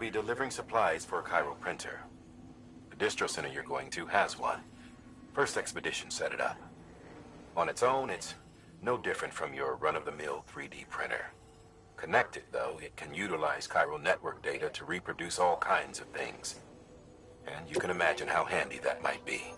be delivering supplies for a Cairo printer. The distro center you're going to has one. First expedition set it up. On its own, it's no different from your run-of-the-mill 3D printer. Connected, though, it can utilize Cairo network data to reproduce all kinds of things. And you can imagine how handy that might be.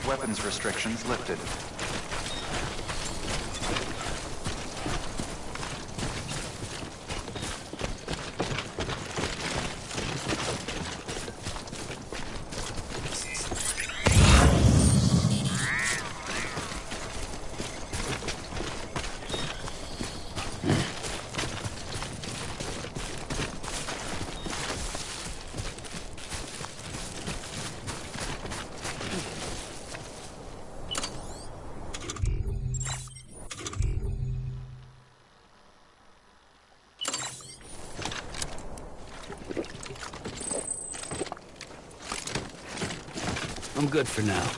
Weapons restrictions lifted. I'm good for now.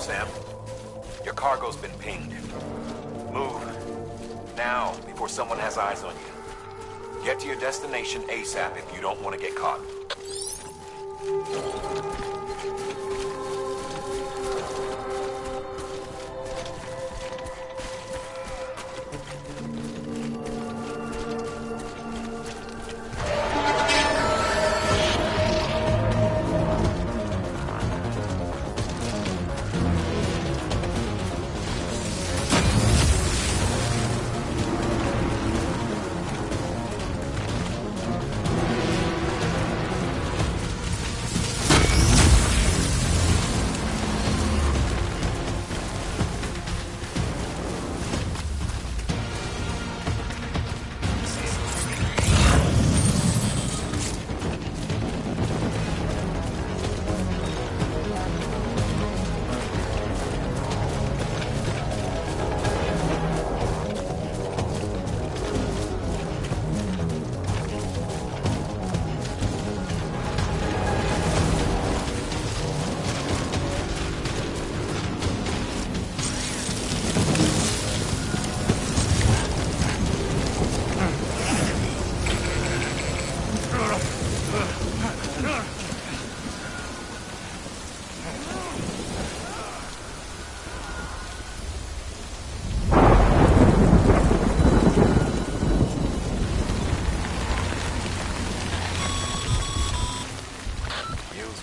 Sam. Your cargo's been pinged. Move. Now, before someone has eyes on you. Get to your destination ASAP if you don't want to get caught.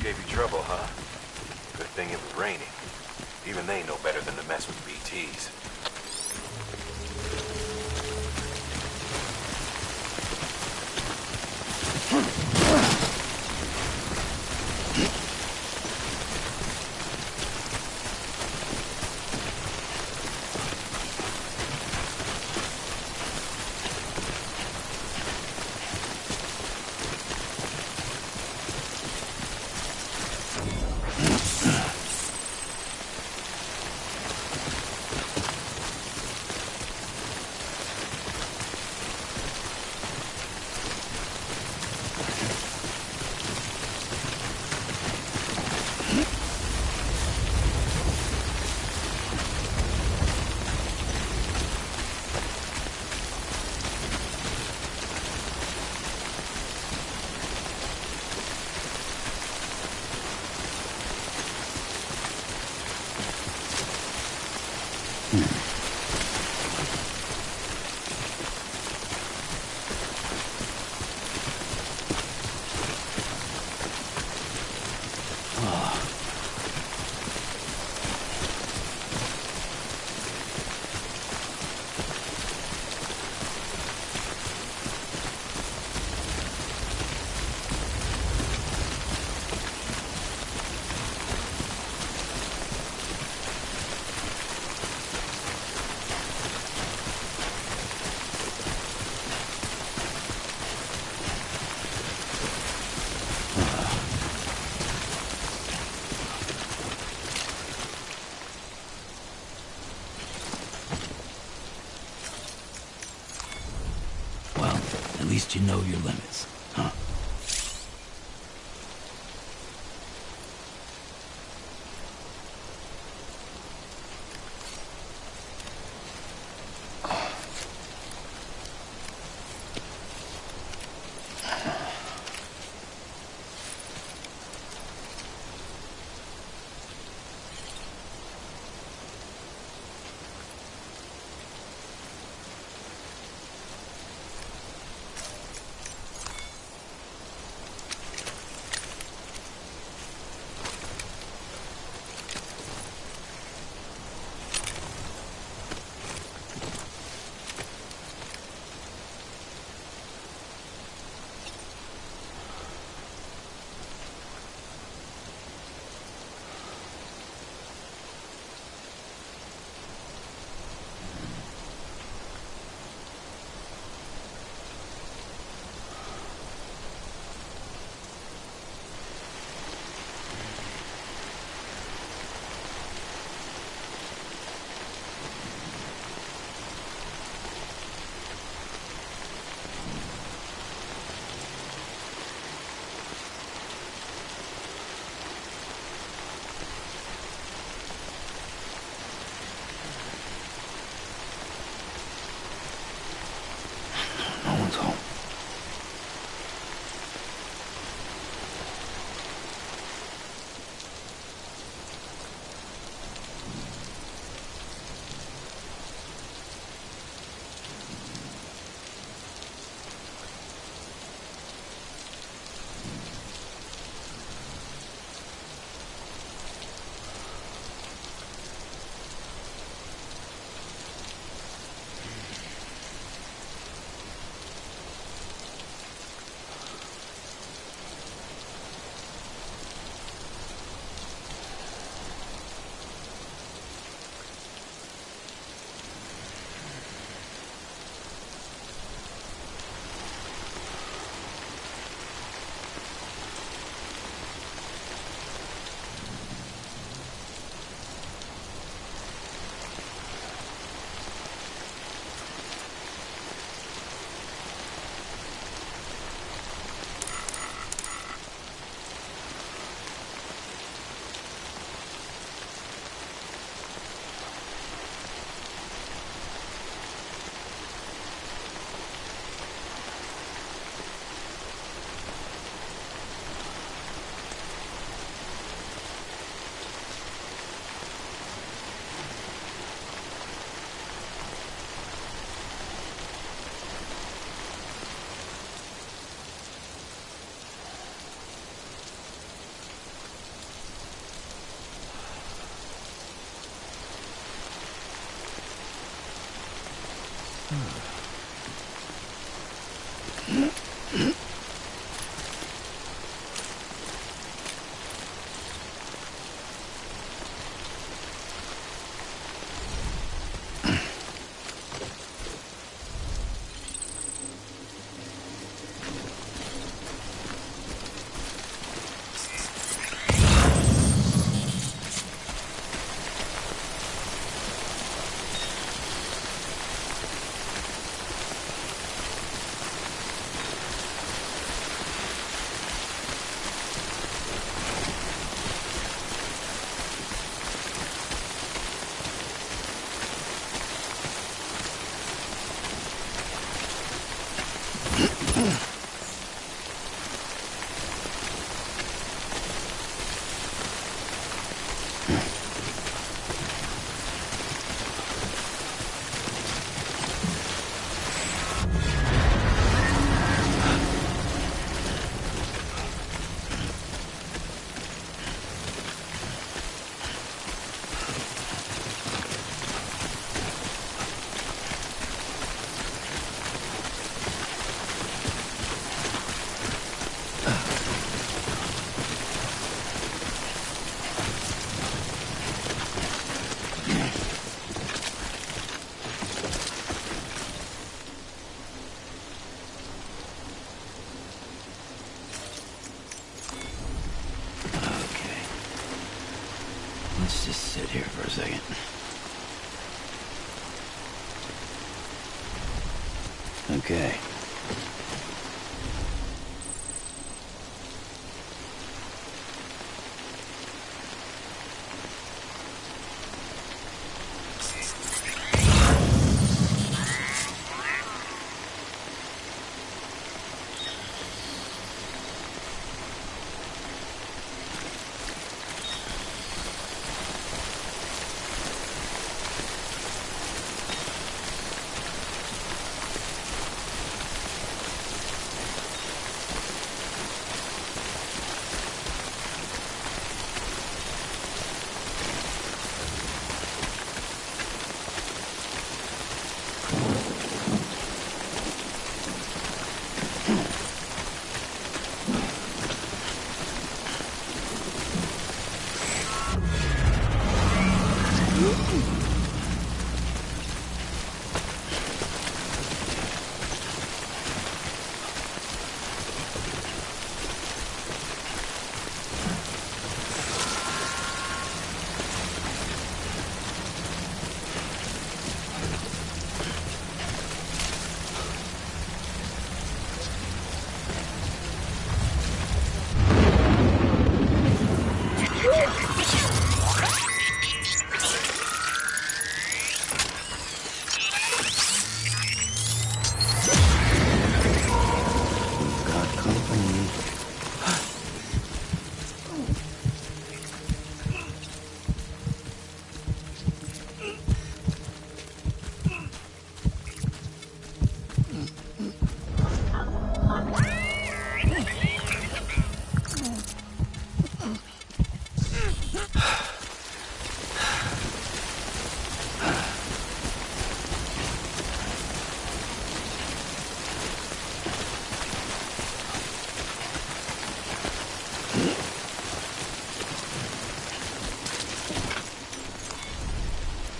Gave you trouble, huh? Good thing it was raining. Even they know better than to mess with BTs. At least you know your limits, huh? Let's just sit here for a second. Okay.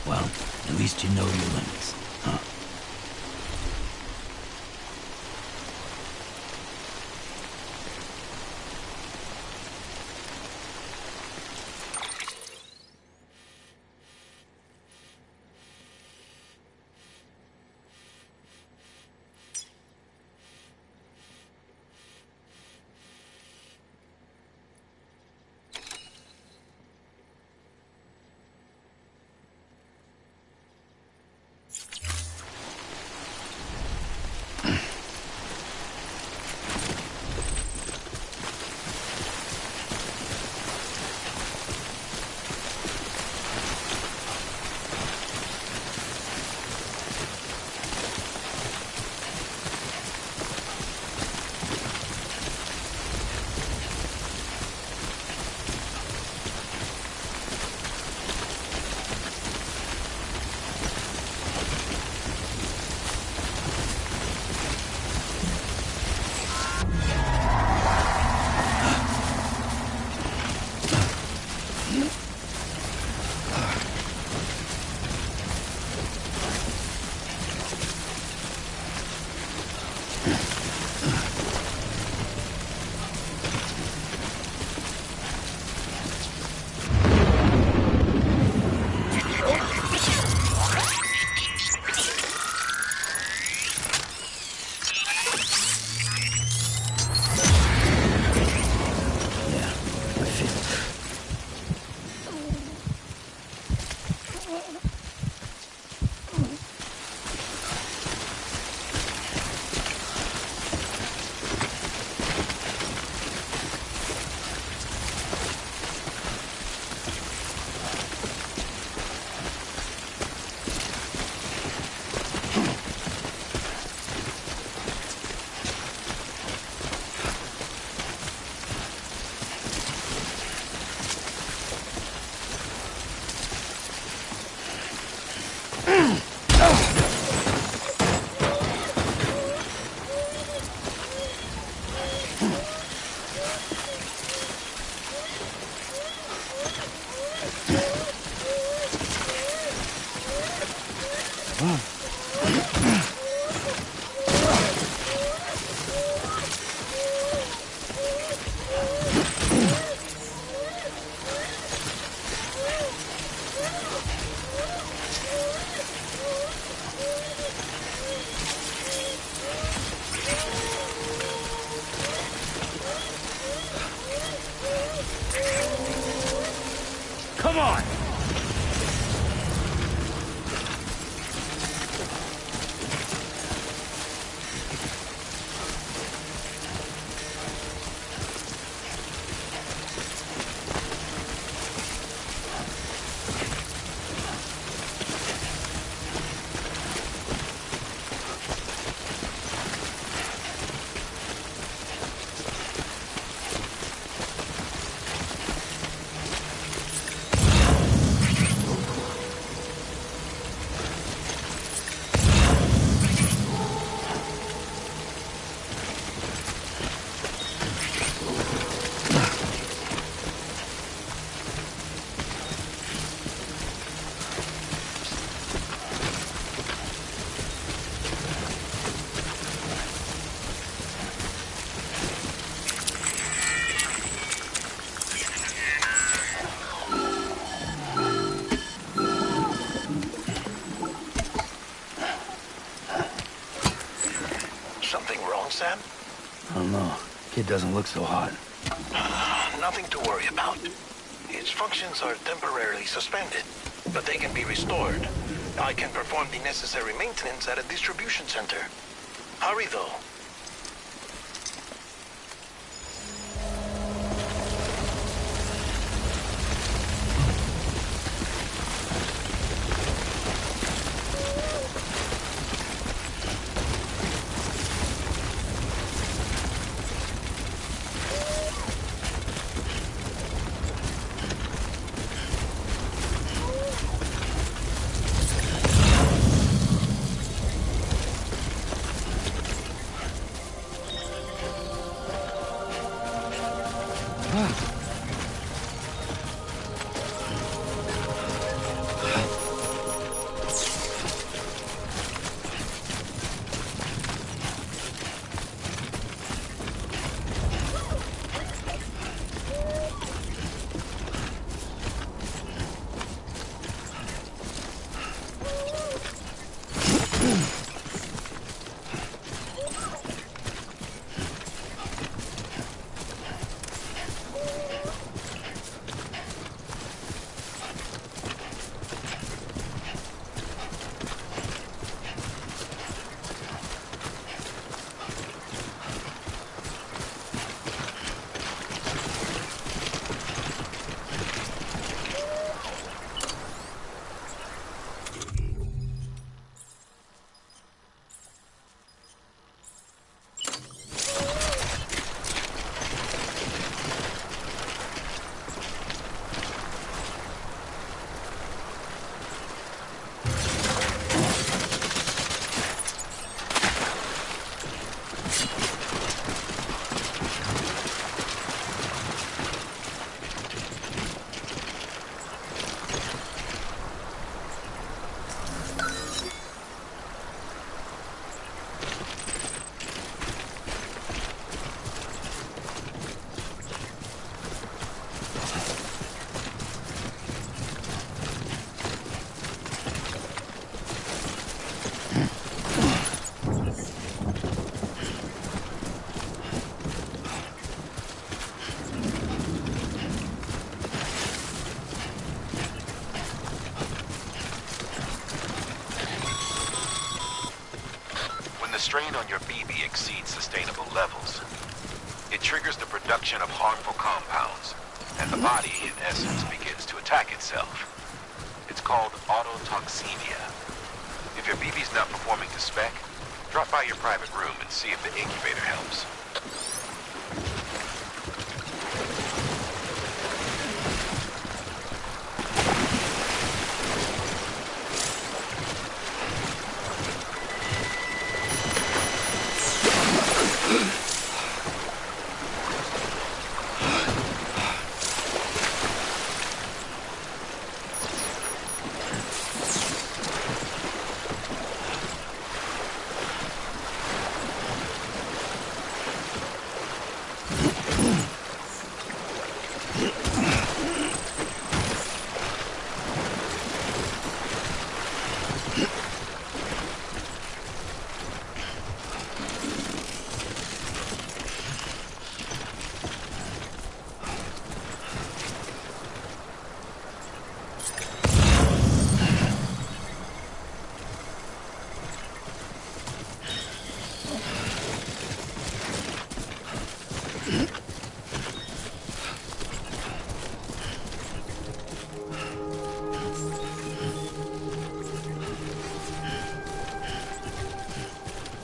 Well, at least you know your limits, huh? Come on! Something wrong, Sam? I don't know. Kid doesn't look so hot. Nothing to worry about. Its functions are temporarily suspended, but they can be restored. I can perform the necessary maintenance at a distribution center. Hurry, though. The strain on your BB exceeds sustainable levels. It triggers the production of harmful compounds, and the body, in essence, begins to attack itself. It's called autotoxemia. If your BB's not performing to spec, drop by your private room and see if the incubator helps.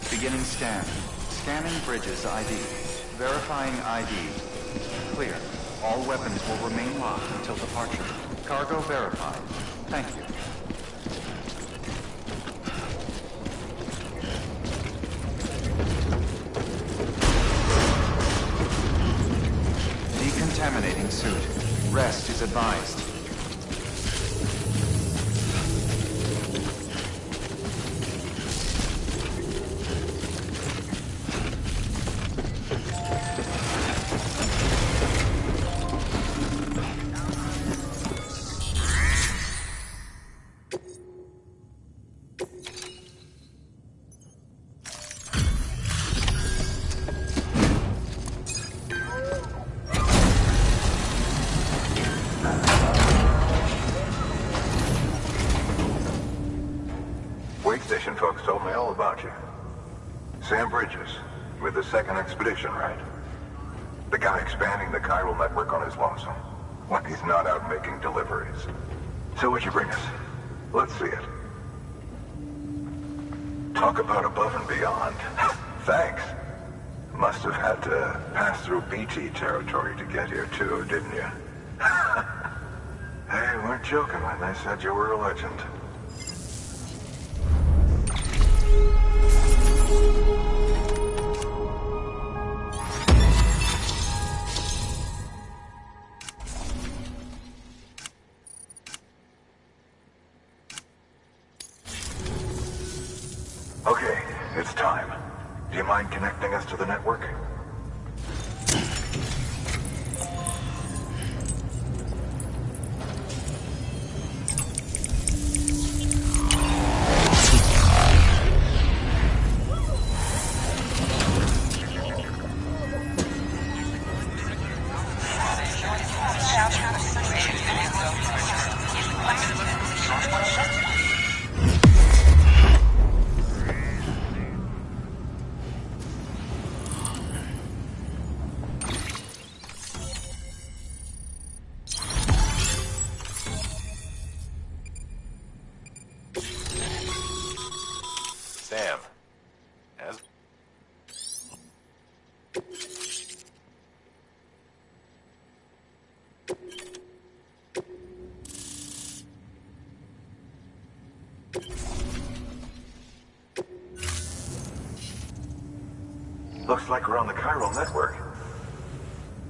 Beginning scan. Scanning bridges ID. Verifying ID. Clear. All weapons will remain locked until departure. Cargo verified. Thank you. Decontaminating suit. Rest is advised. Station folks told me all about you. Sam Bridges, with the second expedition, right? The guy expanding the chiral network on his lonesome, when he's not out making deliveries. So what'd you bring us? Let's see it. Talk about above and beyond. Thanks. Must have had to pass through BT territory to get here too, didn't you? They weren't joking when they said you were a legend. Okay, it's time. Do you mind connecting us to the network? Sam. As... Looks like we're on the chiral network.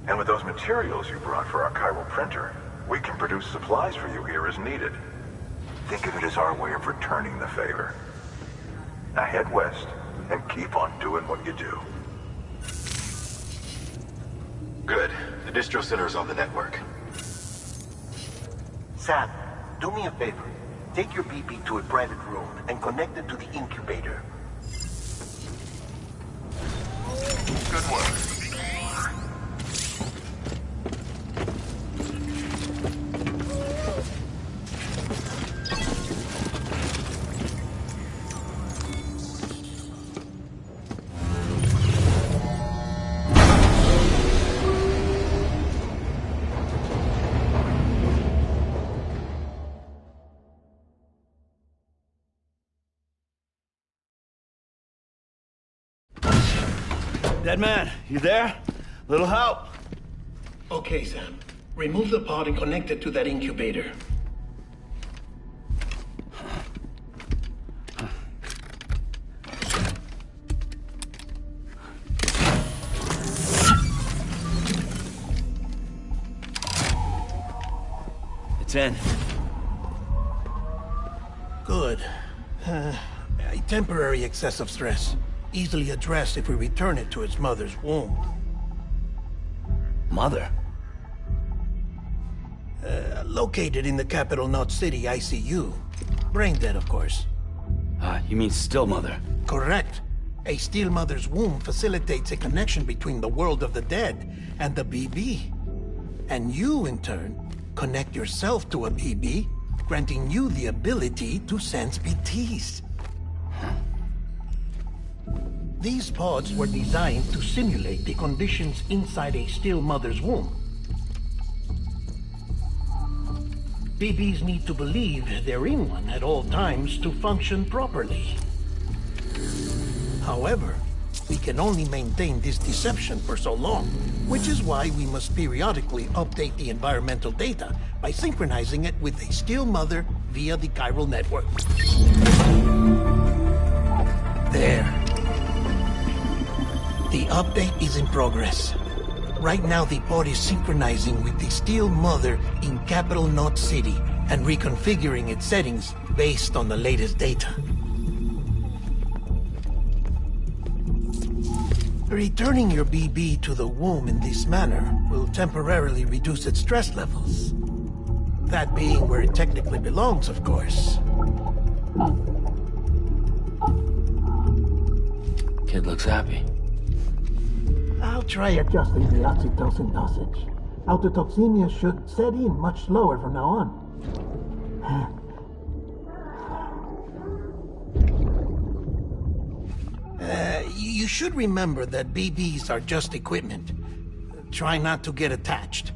And with those materials you brought for our chiral printer, we can produce supplies for you here as needed. Think of it as our way of returning the favor. Now head west and keep on doing what you do. Good. The distro center is on the network. Sam, do me a favor. Take your BB to a private room and connect it to the incubator. Good work. Dead man, you there? Little help? Okay, Sam. Remove the pod and connect it to that incubator. It's in. Good. A temporary excessive stress. Easily addressed if we return it to its mother's womb. Mother? Located in the capital Knot City ICU. Brain dead, of course. You mean still mother? Correct. A still mother's womb facilitates a connection between the world of the dead and the BB. And you, in turn, connect yourself to a BB, granting you the ability to sense BTs. These pods were designed to simulate the conditions inside a still mother's womb. BBs need to believe they're in one at all times to function properly. However, we can only maintain this deception for so long, which is why we must periodically update the environmental data by synchronizing it with a still mother via the chiral network. There. The update is in progress. Right now, the pod is synchronizing with the still mother in Capital Knot City and reconfiguring its settings based on the latest data. Returning your BB to the womb in this manner will temporarily reduce its stress levels. That being where it technically belongs, of course. Kid looks happy. I'll try adjusting the oxytocin dosage. Autotoxemia should set in much slower from now on. You should remember that BBs are just equipment. Try not to get attached.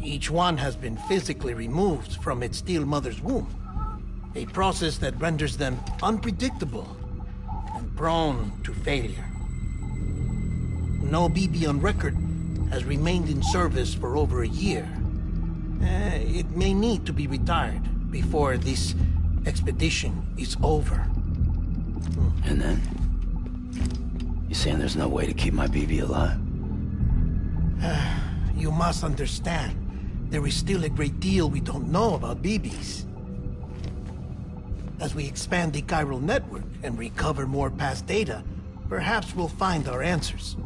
Each one has been physically removed from its still mother's womb. A process that renders them unpredictable and prone to failure. No BB on record has remained in service for over a year. It may need to be retired before this expedition is over. And then? You saying there's no way to keep my BB alive? You must understand, there is still a great deal we don't know about BBs. As we expand the chiral network and recover more past data, perhaps we'll find our answers.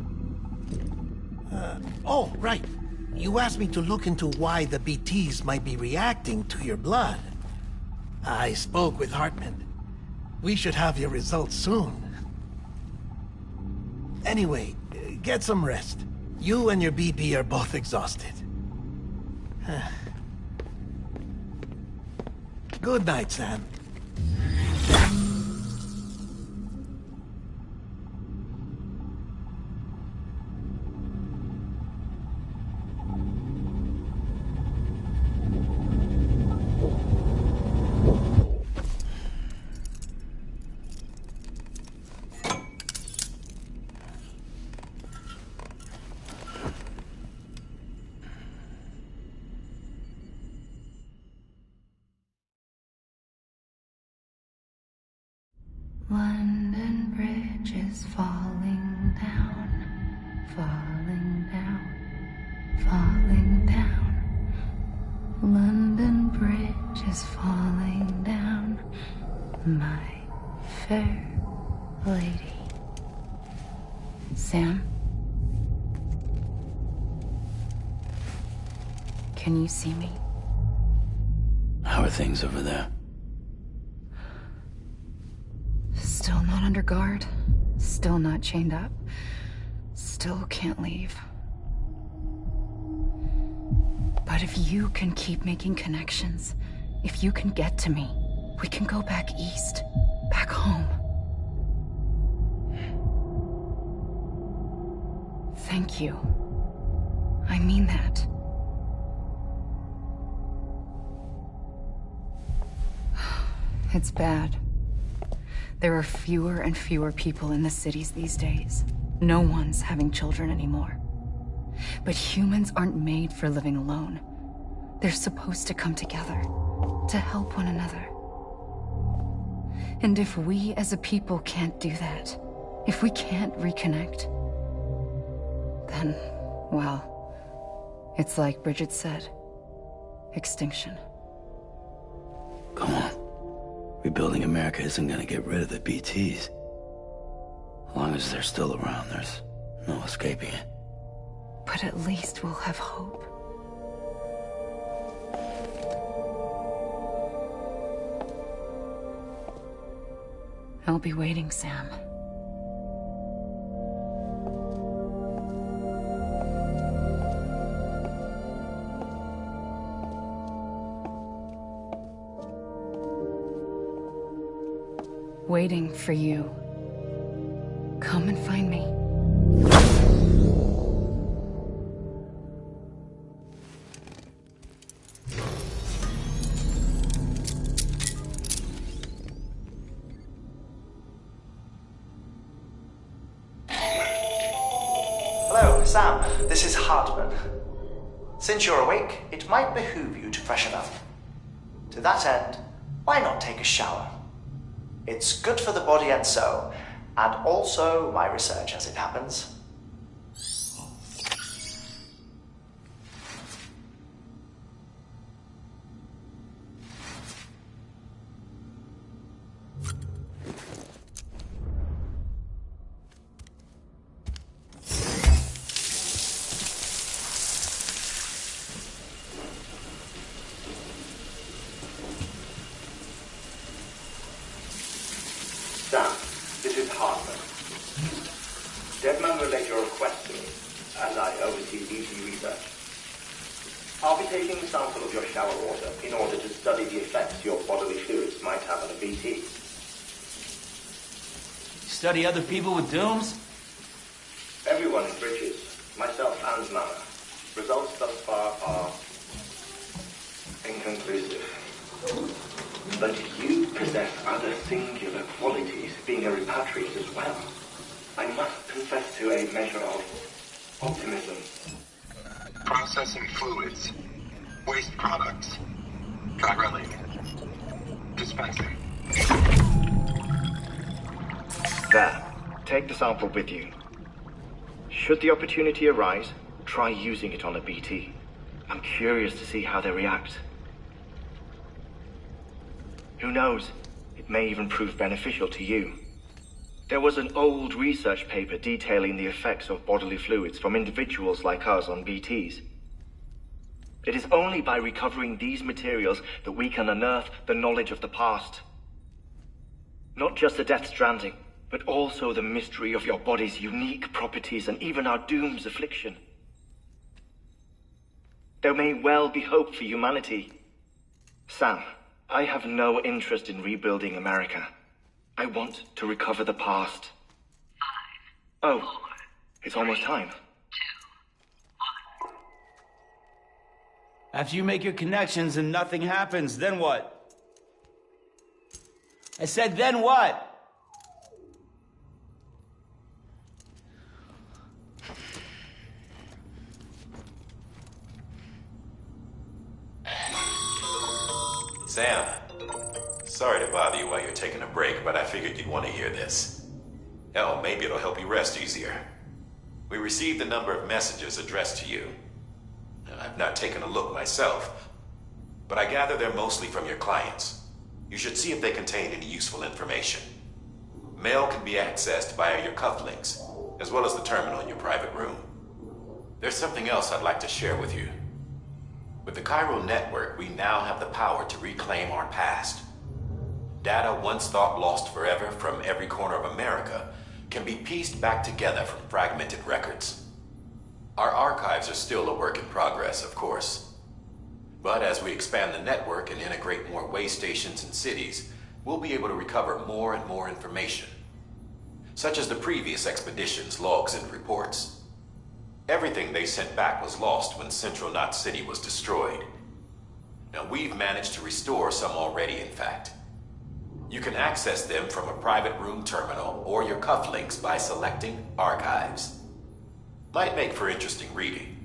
Oh, right. You asked me to look into why the BTs might be reacting to your blood. I spoke with Hartman. We should have your results soon. Anyway, get some rest. You and your BB are both exhausted. Good night, Sam. London Bridge is falling down, falling down, falling down. London Bridge is falling down, my fair lady. Sam? Can you see me? How are things over there? Still not under guard, still not chained up, still can't leave. But if you can keep making connections, if you can get to me, we can go back east, back home. Thank you. I mean that. It's bad. There are fewer and fewer people in the cities these days. No one's having children anymore. But humans aren't made for living alone. They're supposed to come together, to help one another. And if we as a people can't do that, if we can't reconnect, then, well, it's like Bridget said, extinction. Come on. Rebuilding America isn't gonna get rid of the BTs. As long as they're still around, there's no escaping it. But at least we'll have hope. I'll be waiting, Sam. Waiting for you. come and find me. Hello, Sam. This is Hartman. Since you're awake, it might behoove you to freshen up. To that end, why not take a shower? It's good for the body and soul, and also my research as it happens. Sam, this is Hartman. Deadman relayed your request to me, as I oversee BT research. I'll be taking a sample of your shower water in order to study the effects your bodily fluids might have on a BT. Study other people with dooms? Everyone in Bridges, myself and Nana. Results thus far are inconclusive. But you possess other singular qualities, being a repatriate as well. I must confess to a measure of optimism. Processing fluids. Waste products. Drilling. Dispensing. There. Take the sample with you. Should the opportunity arise, try using it on a BT. I'm curious to see how they react. Who knows? It may even prove beneficial to you. There was an old research paper detailing the effects of bodily fluids from individuals like us on BTs. It is only by recovering these materials that we can unearth the knowledge of the past. Not just the Death Stranding, but also the mystery of your body's unique properties and even our doom's affliction. There may well be hope for humanity. Sam, I have no interest in rebuilding America. I want to recover the past. 5, 4, it's almost time. 2, 1. After you make your connections and nothing happens, then what? I said, then what? Sam, sorry to bother you while you're taking a break, but I figured you'd want to hear this. Hell, maybe it'll help you rest easier. We received a number of messages addressed to you. I've not taken a look myself, but I gather they're mostly from your clients. You should see if they contain any useful information. Mail can be accessed via your cufflinks, as well as the terminal in your private room. There's something else I'd like to share with you. With the Chiral network, we now have the power to reclaim our past. Data once thought lost forever from every corner of America can be pieced back together from fragmented records. Our archives are still a work in progress, of course. But as we expand the network and integrate more way stations and cities, we'll be able to recover more and more information, such as the previous expedition's logs and reports. Everything they sent back was lost when Central Knot City was destroyed. Now, we've managed to restore some already, in fact. You can access them from a private room terminal or your cufflinks by selecting Archives. Might make for interesting reading.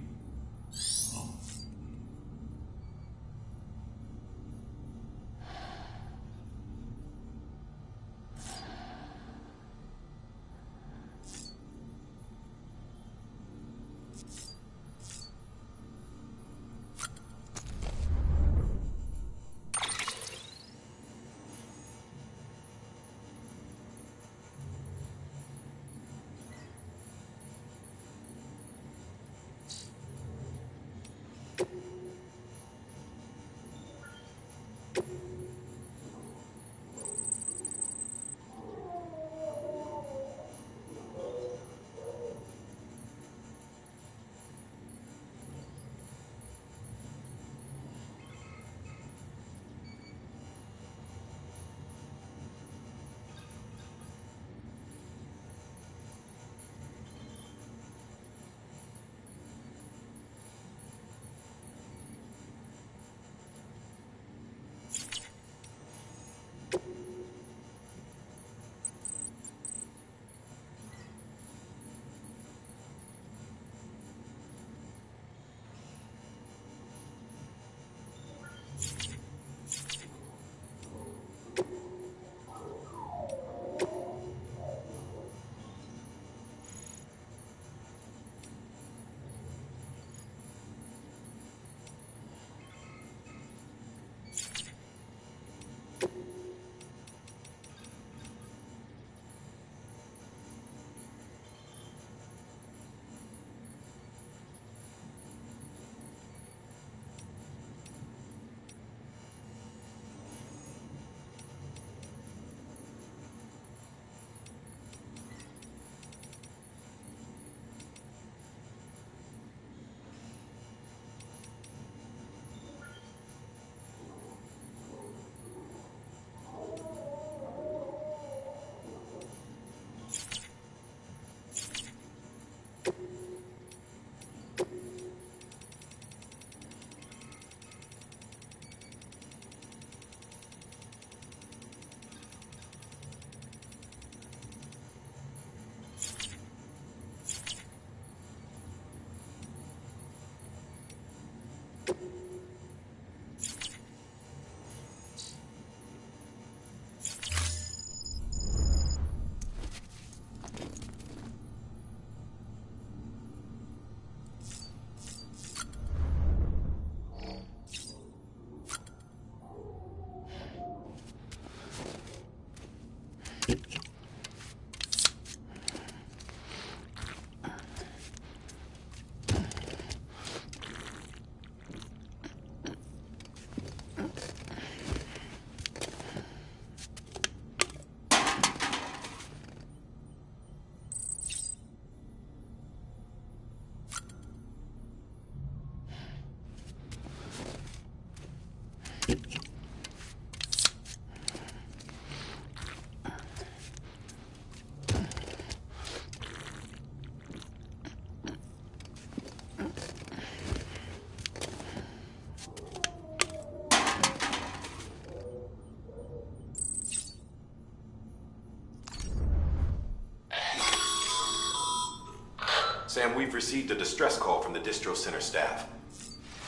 Sam, we've received a distress call from the distro center staff.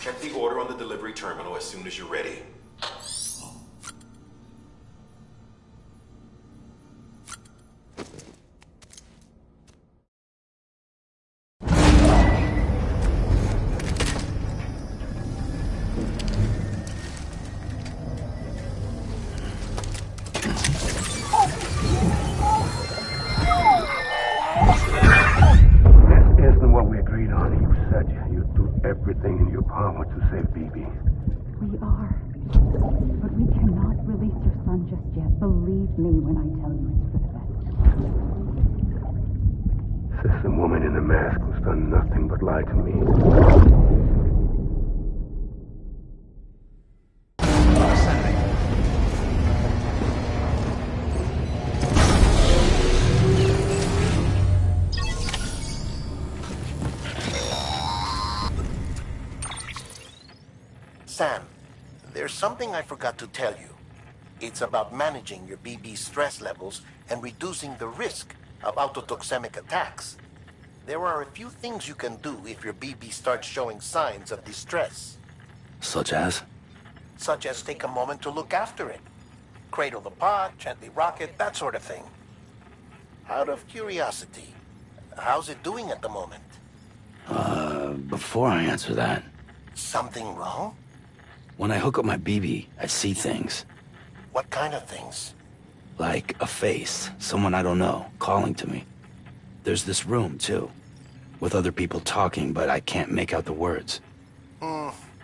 Check the order on the delivery terminal as soon as you're ready. Everything in your power to save BB. We are. But we cannot release your son just yet. Believe me when I tell you it's for the best. System woman in the mask who's done nothing but lie to me. Sam, there's something I forgot to tell you. It's about managing your BB stress levels and reducing the risk of autotoxemic attacks. There are a few things you can do if your BB starts showing signs of distress. Such as? Such as take a moment to look after it. Cradle the pod, gently rock it, that sort of thing. Out of curiosity, how's it doing at the moment? Before I answer that... Something wrong? When I hook up my BB, I see things. What kind of things? Like a face, someone I don't know, calling to me. There's this room, too, with other people talking, but I can't make out the words.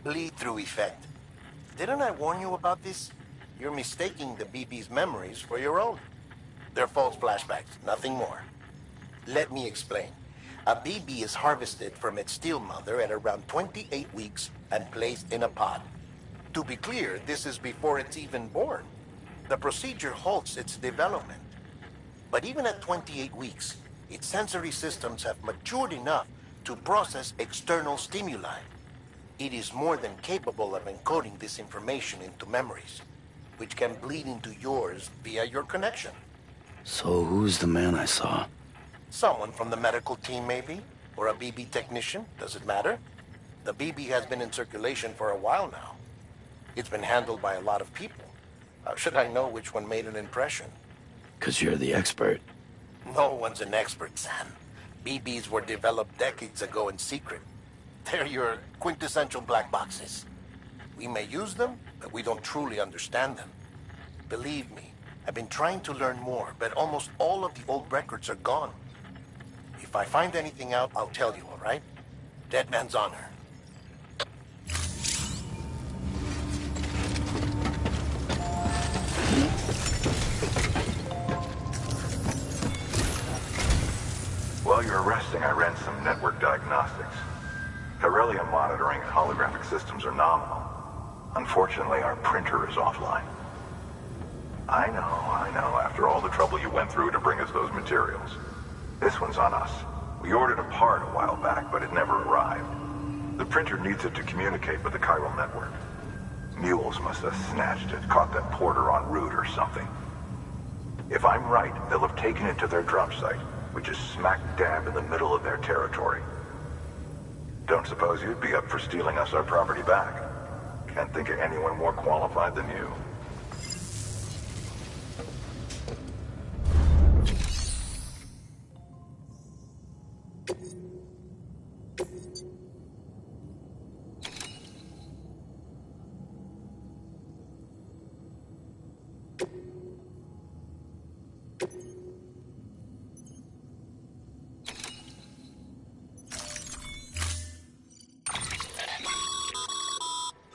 Bleed-through effect. Didn't I warn you about this? You're mistaking the BB's memories for your own. They're false flashbacks, nothing more. Let me explain. A BB is harvested from its steel mother at around 28 weeks and placed in a pod. To be clear, this is before it's even born. The procedure halts its development. But even at 28 weeks, its sensory systems have matured enough to process external stimuli. It is more than capable of encoding this information into memories, which can bleed into yours via your connection. So who's the man I saw? Someone from the medical team, maybe? Or a BB technician? Does it matter? The BB has been in circulation for a while now. It's been handled by a lot of people. How should I know which one made an impression? 'Cause you're the expert. No one's an expert, Sam. BBs were developed decades ago in secret. They're your quintessential black boxes. We may use them, but we don't truly understand them. Believe me, I've been trying to learn more, but almost all of the old records are gone. If I find anything out, I'll tell you, all right? Dead man's honor. While you're resting, I ran some network diagnostics. Beryllium monitoring and holographic systems are nominal. Unfortunately, our printer is offline. I know, after all the trouble you went through to bring us those materials. This one's on us. We ordered a part a while back, but it never arrived. The printer needs it to communicate with the chiral network. Mules must have snatched it, caught that porter en route or something. If I'm right, they'll have taken it to their drop site, which is smack dab in the middle of their territory. Don't suppose you'd be up for stealing us our property back? Can't think of anyone more qualified than you.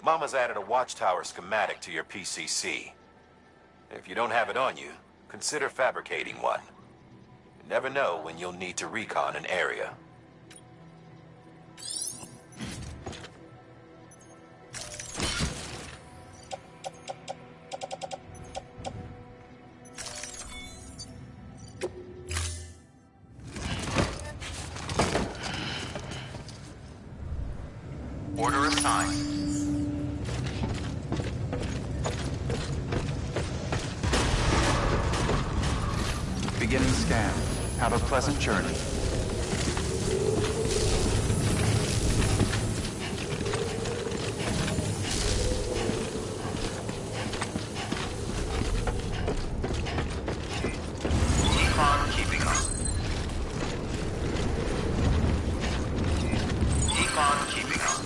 Mama's added a watchtower schematic to your PCC. If you don't have it on you, consider fabricating one. You never know when you'll need to recon an area. Order assigned. Beginning scan. Have a pleasant journey. Decon keeping up. Decon keeping up.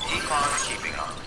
Decon keeping up.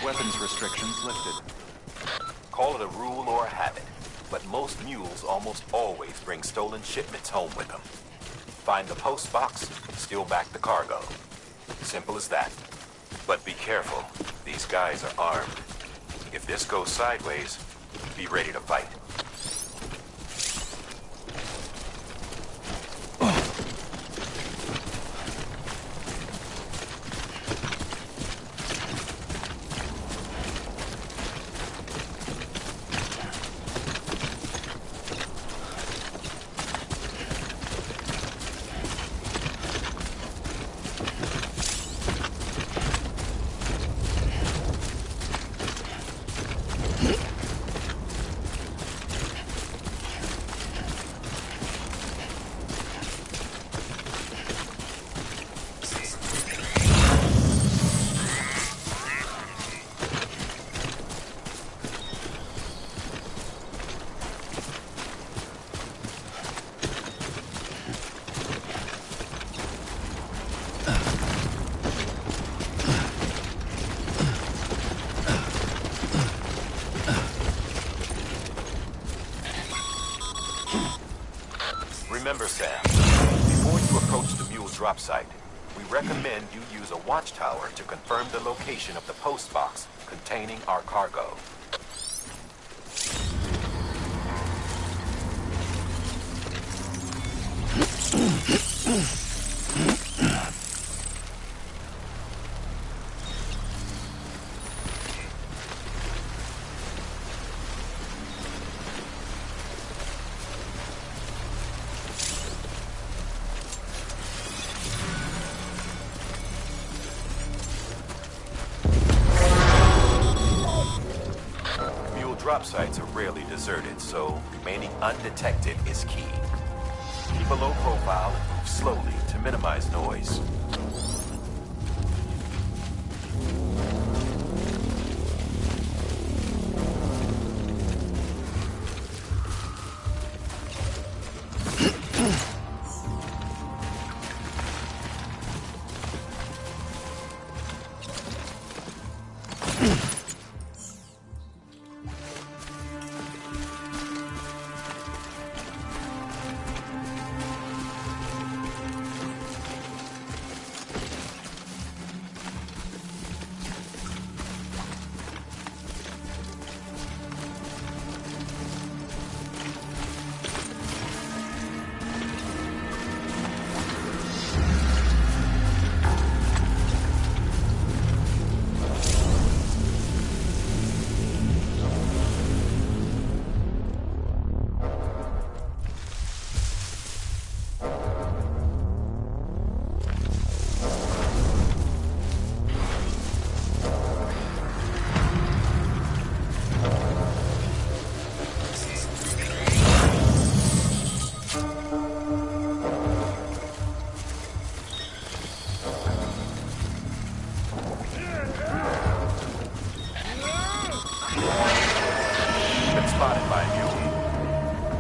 Weapons restrictions lifted. Call it a rule or a habit, but most mules almost always bring stolen shipments home with them. Find the post box, steal back the cargo. Simple as that. But be careful. These guys are armed. If this goes sideways, be ready to fight. Remember, Sam, before you approach the mule drop site, we recommend you use a watchtower to confirm the location of the post box containing our cargo. sites are rarely deserted, so remaining undetected is key. Keep a low profile and move slowly to minimize noise.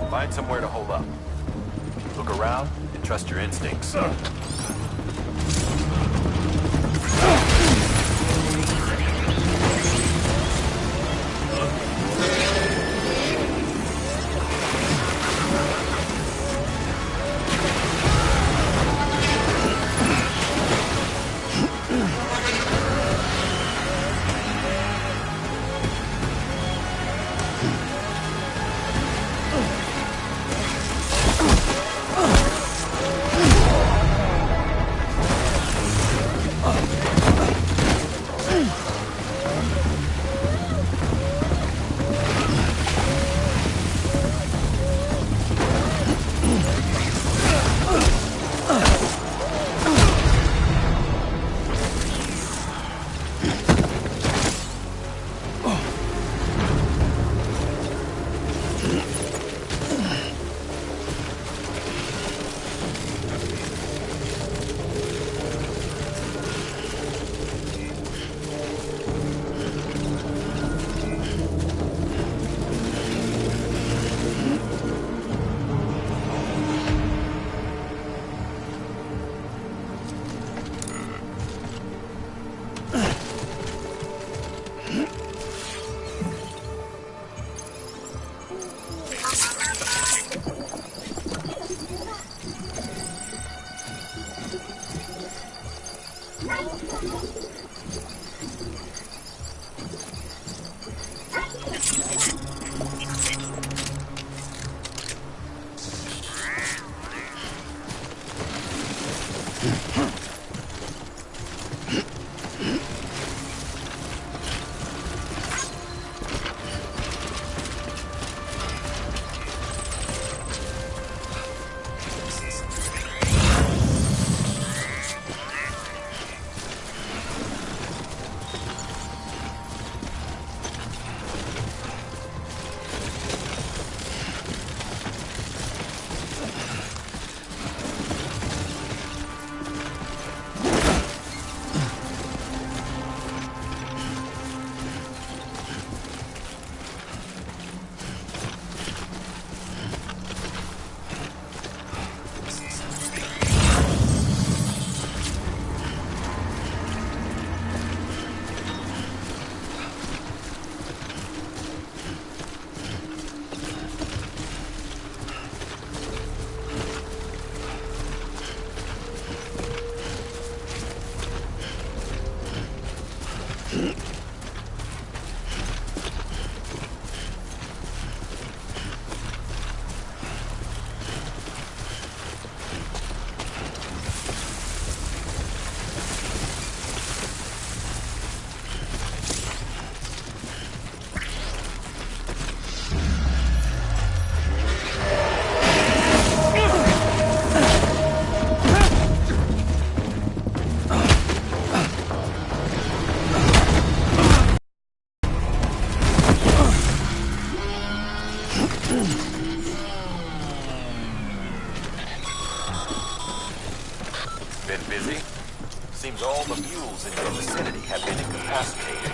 Find somewhere to hold up. Look around and trust your instincts. Been busy? Seems all the mules in your vicinity have been incapacitated.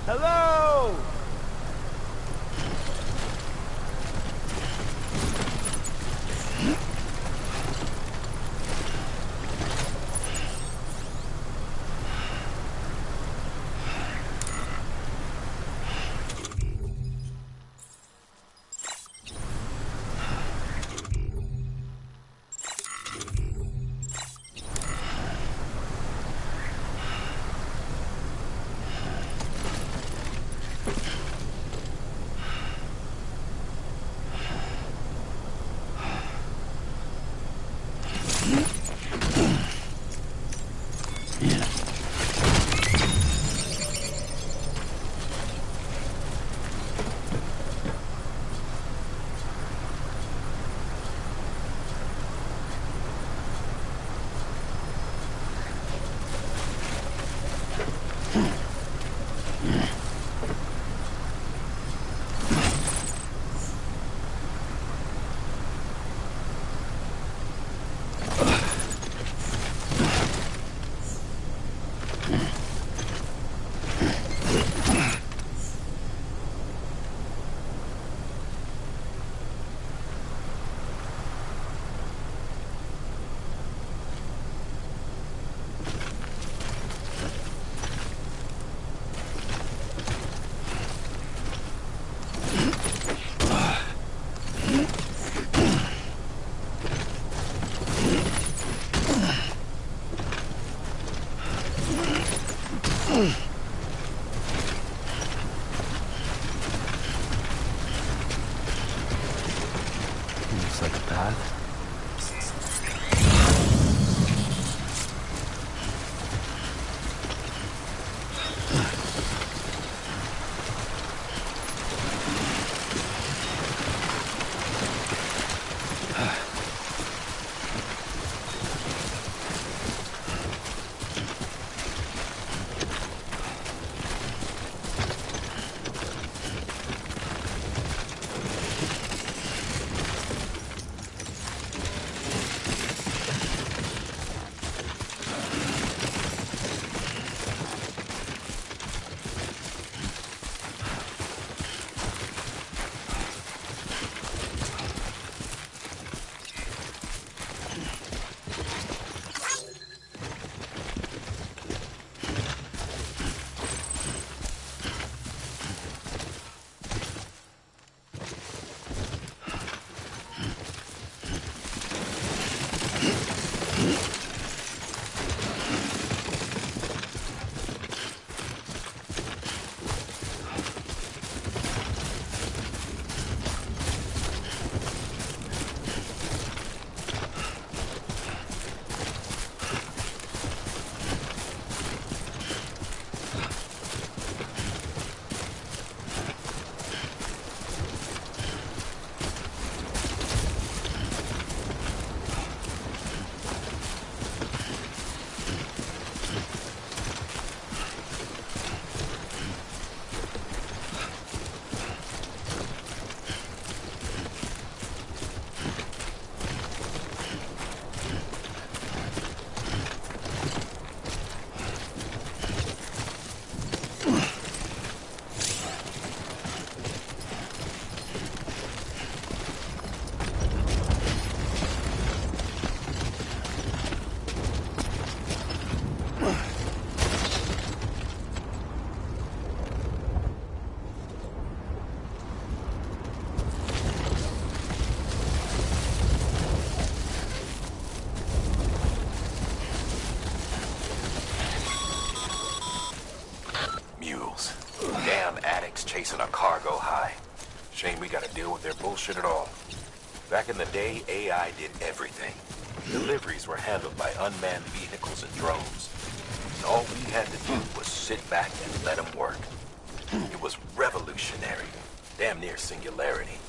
Hello! Looks like a path. Chasing a cargo high. Shame we gotta deal with their bullshit at all. Back in the day, AI did everything. Deliveries were handled by unmanned vehicles and drones. And all we had to do was sit back and let them work. It was revolutionary. Damn near singularity.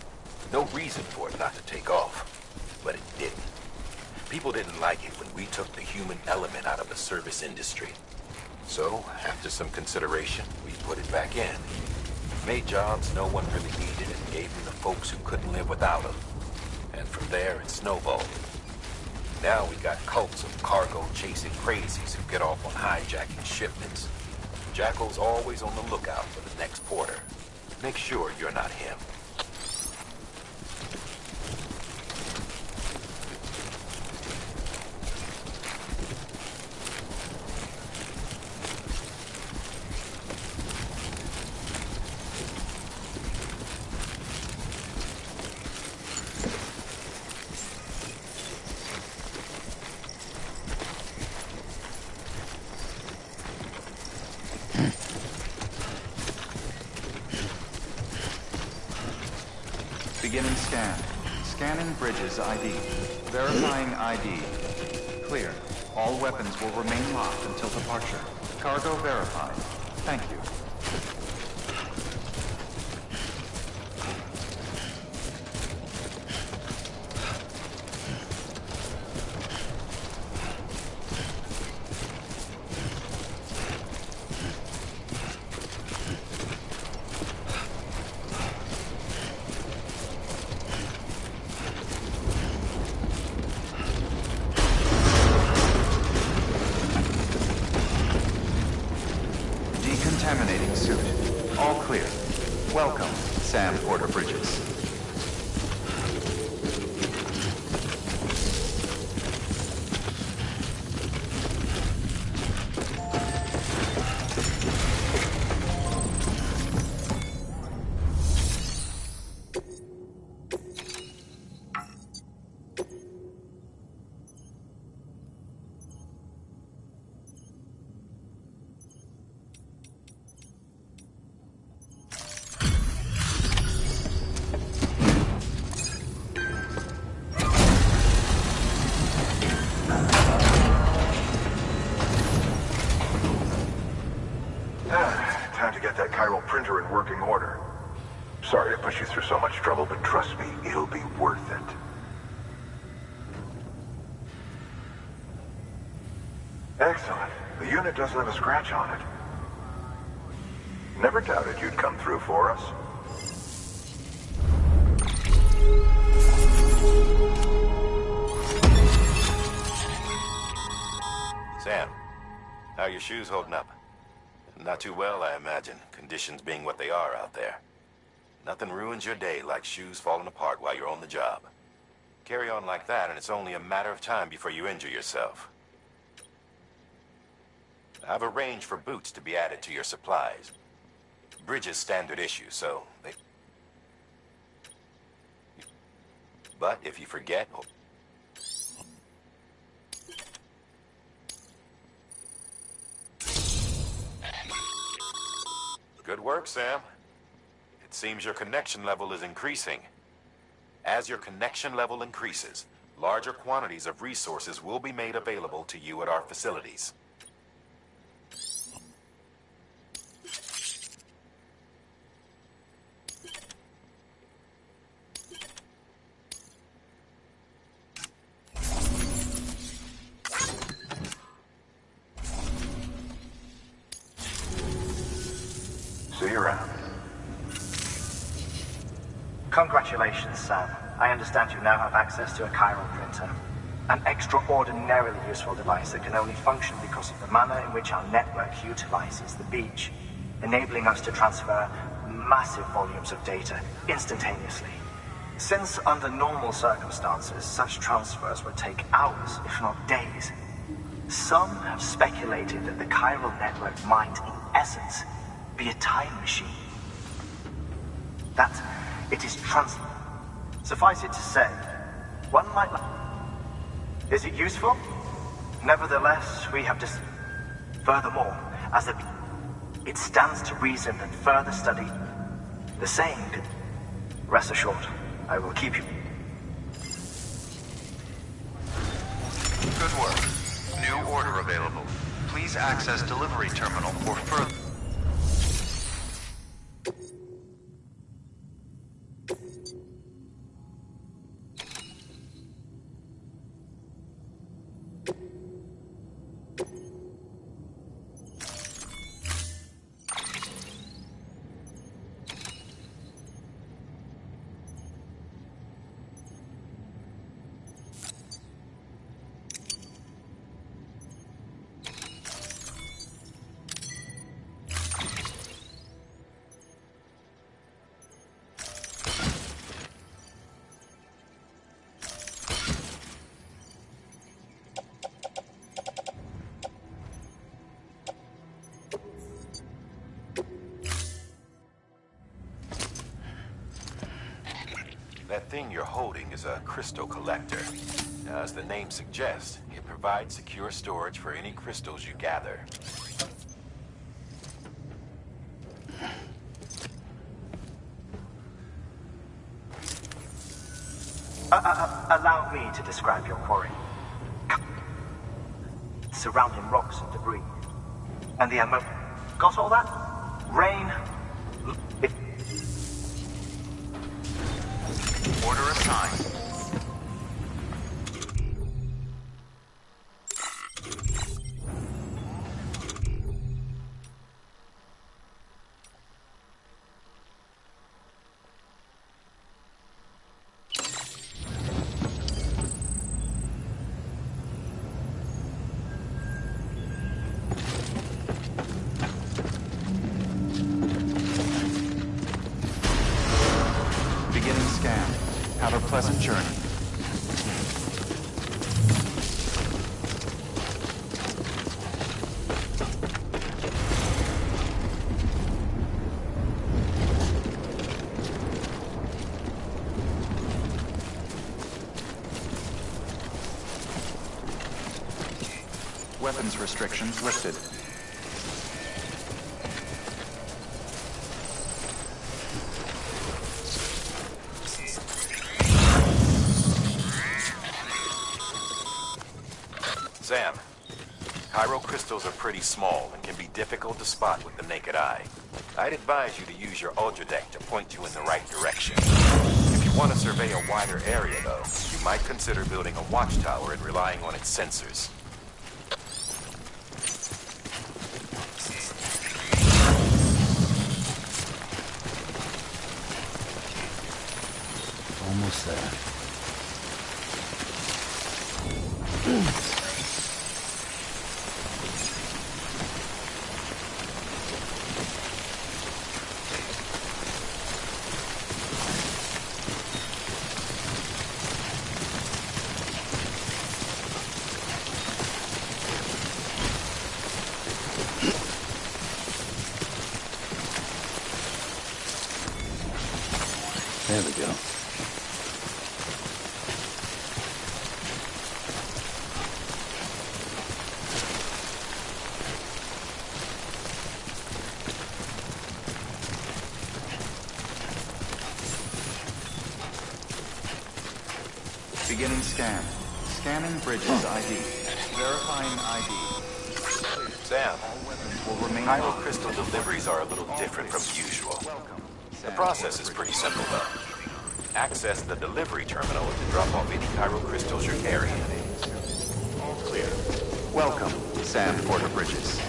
No reason for it not to take off. But it didn't. People didn't like it when we took the human element out of the service industry. So, after some consideration, we put it back in. Made jobs no one really needed and gave them to folks who couldn't live without them. And from there, it snowballed. Now we got cults of cargo-chasing crazies who get off on hijacking shipments. Jackal's always on the lookout for the next porter. Make sure you're not him. Beginning scan. Scanning bridges ID. Verifying ID. Clear. All weapons will remain locked until departure. Cargo verified. Thank you. Decontaminating suit. All clear. Welcome, Sam Porter Bridges. Trust me, it'll be worth it. Excellent. The unit doesn't have a scratch on it. Never doubted you'd come through for us. Sam, how are your shoes holding up? Not too well, I imagine, conditions being what they are out there. Nothing ruins your day like shoes falling apart while you're on the job. Carry on like that, and it's only a matter of time before you injure yourself. I've arranged for boots to be added to your supplies. Bridges standard issue, so they... But if you forget... Good work, Sam. It seems your connection level is increasing. As your connection level increases, larger quantities of resources will be made available to you at our facilities. See you around. Congratulations, Sam. I understand you now have access to a chiral printer. An extraordinarily useful device that can only function because of the manner in which our network utilizes the beach, enabling us to transfer massive volumes of data instantaneously. Since under normal circumstances, such transfers would take hours, if not days, some have speculated that the chiral network might, in essence, be a time machine. That it is Suffice it to say, one might... Is it useful? Nevertheless, we have Furthermore, as it stands to reason that further study, the same could... Rest assured, I will keep you... Good work. New order available. Please access delivery terminal for further... That thing you're holding is a crystal collector. Now, as the name suggests, it provides secure storage for any crystals you gather. Allow me to describe your quarry. Surrounding rocks and debris. And the ammo... Got all that? Rain... Order assigned. Beginning scan. Have a pleasant journey. Weapons restrictions lifted. Sam, chiral crystals are pretty small and can be difficult to spot with the naked eye. I'd advise you to use your ultradeck to point you in the right direction. If you want to survey a wider area, though, you might consider building a watchtower and relying on its sensors. Almost there. There we go. Beginning scan. Scanning bridges ID. Verifying ID. Sam, All weapons will remain Chiral locked. crystal deliveries are a little different from usual. The process is pretty simple, though. Access the delivery terminal to drop off any chiral crystals you're carrying. All clear. Welcome, Sam Porter Bridges.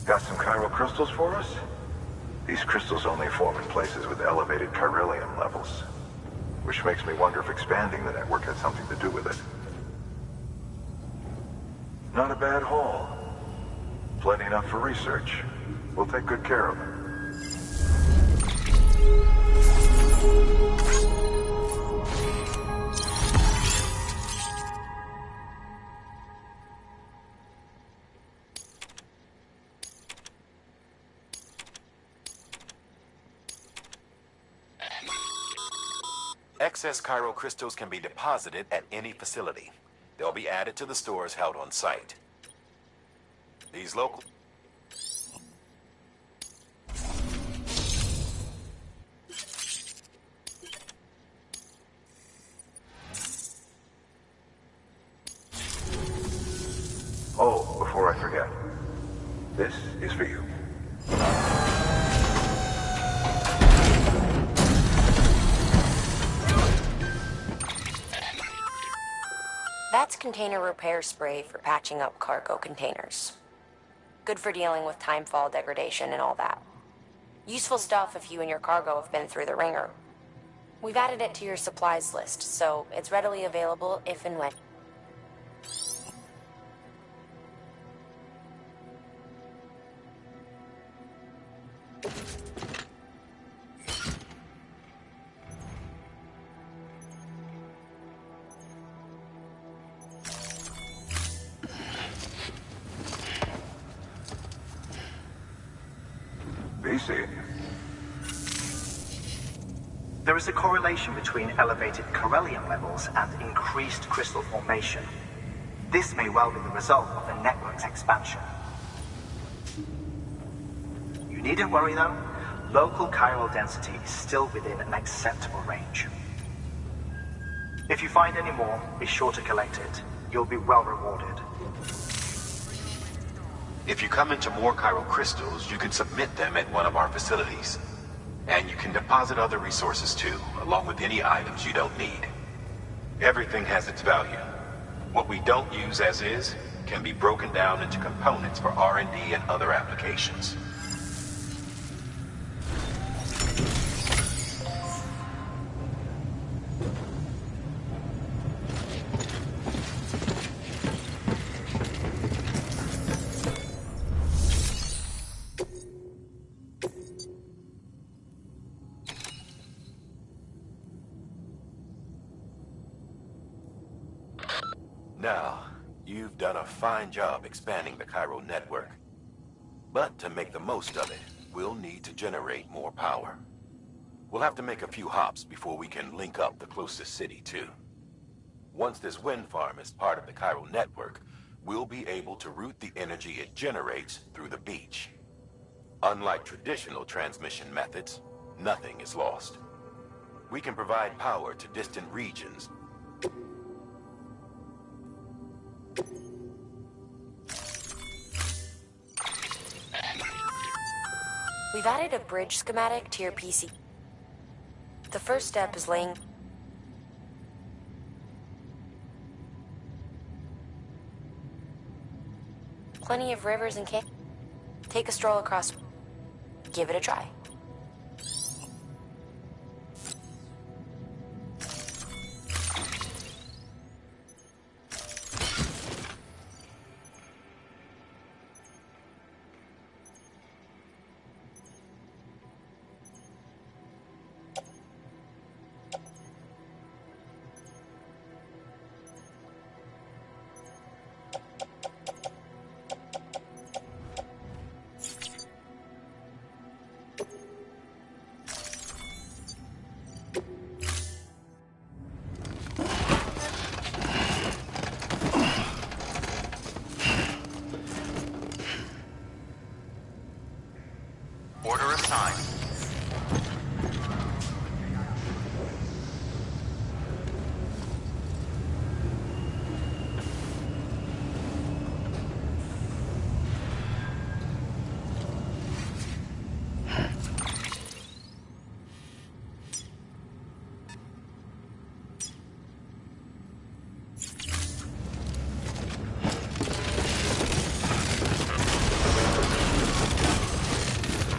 Got some chiral crystals for us? These crystals only form in places with elevated chiralium levels, which makes me wonder if expanding the network had something to do with it. Not a bad haul. Plenty enough for research. We'll take good care of it. Excess chiral crystals can be deposited at any facility. They'll be added to the stores held on site. These local... Oh, before I forget, this is for you. That's container repair spray for patching up cargo containers. Good for dealing with timefall degradation and all that. Useful stuff if you and your cargo have been through the ringer. We've added it to your supplies list, so it's readily available if and when. There is a correlation between elevated chiralium levels and increased crystal formation. This may well be the result of the network's expansion. You needn't worry though. Local chiral density is still within an acceptable range. If you find any more, be sure to collect it. You'll be well rewarded. If you come into more chiral crystals, you can submit them at one of our facilities. And you can deposit other resources too, along with any items you don't need. Everything has its value. What we don't use as is can be broken down into components for R&D and other applications. Now, you've done a fine job expanding the Cairo network. But to make the most of it, we'll need to generate more power. We'll have to make a few hops before we can link up the closest city, too. Once this wind farm is part of the Cairo network, we'll be able to route the energy it generates through the beach. Unlike traditional transmission methods, nothing is lost. We can provide power to distant regions. We've added a bridge schematic to your PC. The first step is laying... Plenty of rivers and can't... Take a stroll across... Give it a try. Order assigned.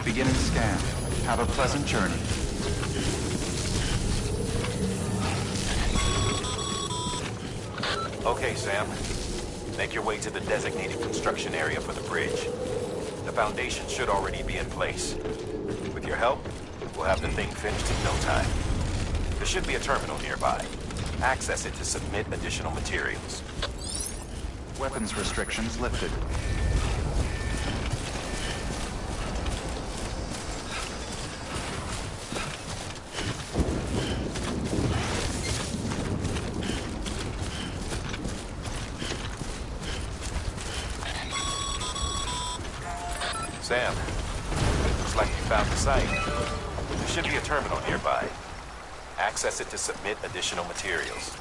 Beginning scan. Have a pleasant journey. Okay, Sam. Make your way to the designated construction area for the bridge. The foundation should already be in place. With your help, we'll have the thing finished in no time. There should be a terminal nearby. Access it to submit additional materials. Weapons restrictions lifted. Sam, looks like you found the site. There should be a terminal nearby. Access it to submit additional materials.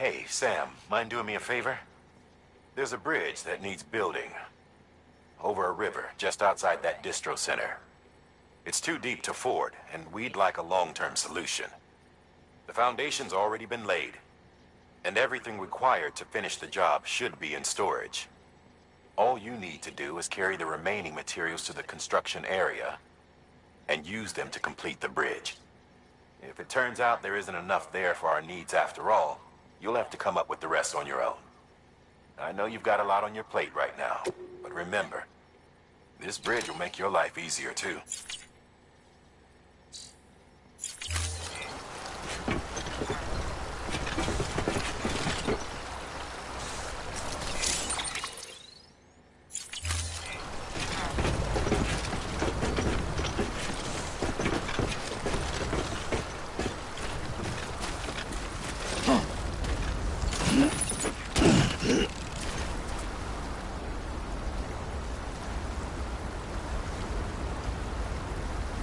Hey, Sam, mind doing me a favor? There's a bridge that needs building. Over a river, just outside that distro center. It's too deep to ford, and we'd like a long-term solution. The foundation's already been laid, and everything required to finish the job should be in storage. All you need to do is carry the remaining materials to the construction area, and use them to complete the bridge. If it turns out there isn't enough there for our needs after all, you'll have to come up with the rest on your own. I know you've got a lot on your plate right now, but remember, this bridge will make your life easier too.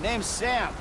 Name's Sam.